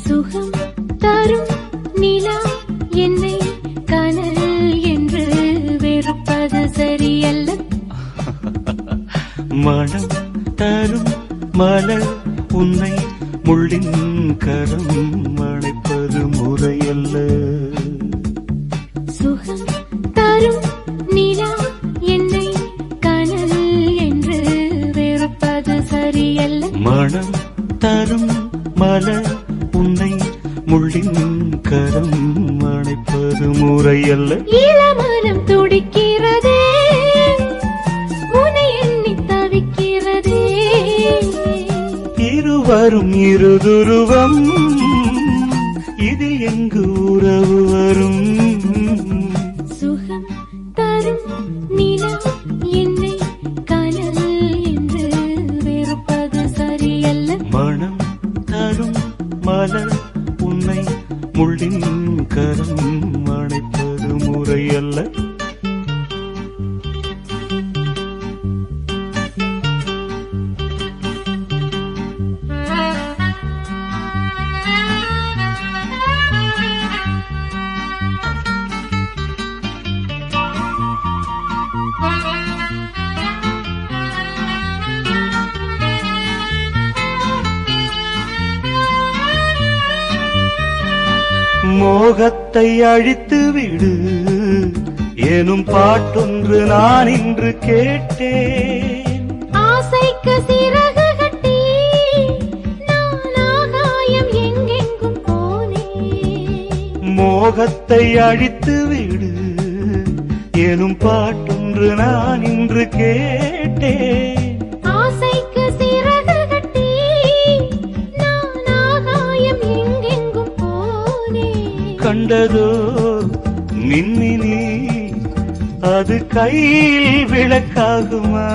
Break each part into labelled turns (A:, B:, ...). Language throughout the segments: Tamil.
A: சுகம் தரும் நிலா என்னை கனல் என்று வெறுப்பது சரியல்ல.
B: மனம் தரும் மலர் உன்னை முள்ளின் கரம் அணைப்பது முறையல்ல.
A: சுகம் தரும் நிலா என்னை கனல் என்று வெறுப்பது சரியல்ல.
B: மனம் தரும் மலர் உன்னை முள்ளின் கரம் அணைப்பது முறையல்ல.
A: இளமனம் துடிக்கிறதே, உன்னை எண்ணி தவிக்கிறதே.
B: இருவரும் இருதுருவம், இதில் எங்கு உறவு வரும்?
A: சுகம் தரும் நிலா என்னை கனல் என்று வெறுப்பது சரியல்ல.
B: மனம் தரும் மலர் உன்னை முள்ளின் கரம் அணைப்பது முறையல்ல. மோகத்தை அழித்து விடு எனும் பாட்டொன்று நான் இன்று கேட்டேன்.
A: ஆசைக்கு சிறகு கட்டி நான் ஆகாயம் எங்கெங்கும் போனேன்.
B: மோகத்தை அழித்து விடு எனும் பாட்டொன்று நான் இன்று கேட்டேன்.
A: ஆசைக்கு சிறகு கட்டி நான் ஆகாயம் எங்கெங்கும் போனேன்.
B: கண்டதோ மின்மினி, அது கையில் விளக்காகுமா?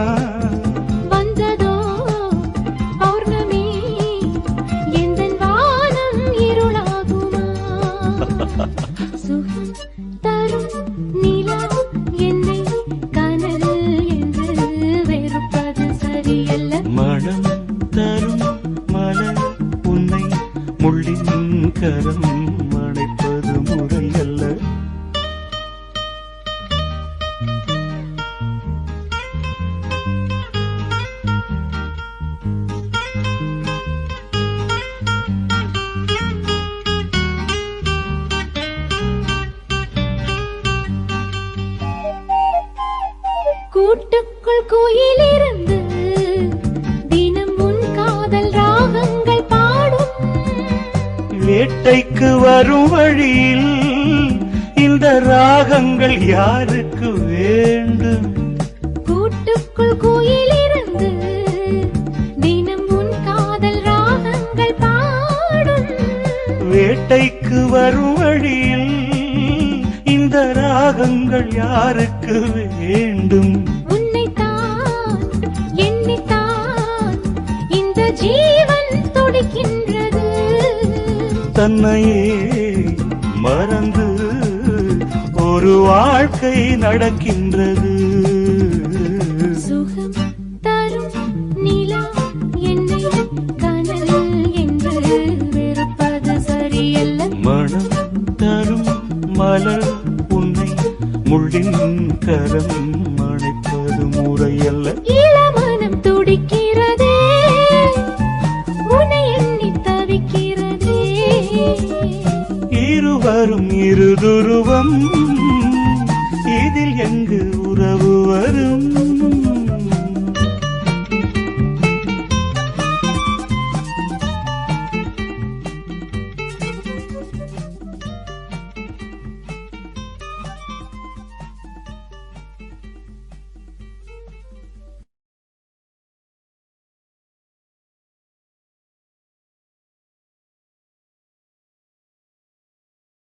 A: வந்ததோ பௌர்ணமி, எந்தன் வானம் இருளாகுமா? சுகம் தரும் நிலா என்னை கனல் என்று வெறுப்பது சரியல்ல.
B: மனம் தரும் மலர் உன்னை முள்ளின் கரம் அணைப்பது முறையல்ல.
A: கூட்டுக்குள் குயிலிருந்து தினம் உன் காதல் ராகங்கள் பாடும்.
B: வேட்டைக்கு வரும் வழியில் இந்த ராகங்கள் யாருக்கு வேண்டும்?
A: கூட்டுக்குள் குயிலிருந்து தினம் உன் காதல் ராகங்கள் பாடும்.
B: வேட்டைக்கு வரும் வழியில் இந்த ராகங்கள் யாருக்கு வேண்டும்?
A: உன்னைத்தான் எண்ணித்தான் இந்த ஜீவன் துடிக்கின்றது.
B: தன்னையே மறந்து ஒரு வாழ்க்கை நடக்கின்றது.
A: சுகம் தரும் நிலா என்னை கனல் என்று வெறுப்பது சரியல்ல.
B: மனம் தரும் மலர் உன்னை முள்ளின் கரம் அணைப்பது முறையல்ல.
A: இளமனம் துடிக்கிறதே, உன்னை எண்ணி தவிக்கிறதே.
B: இருவரும் இருதுருவம், இதில் எங்கு உறவு வரும்?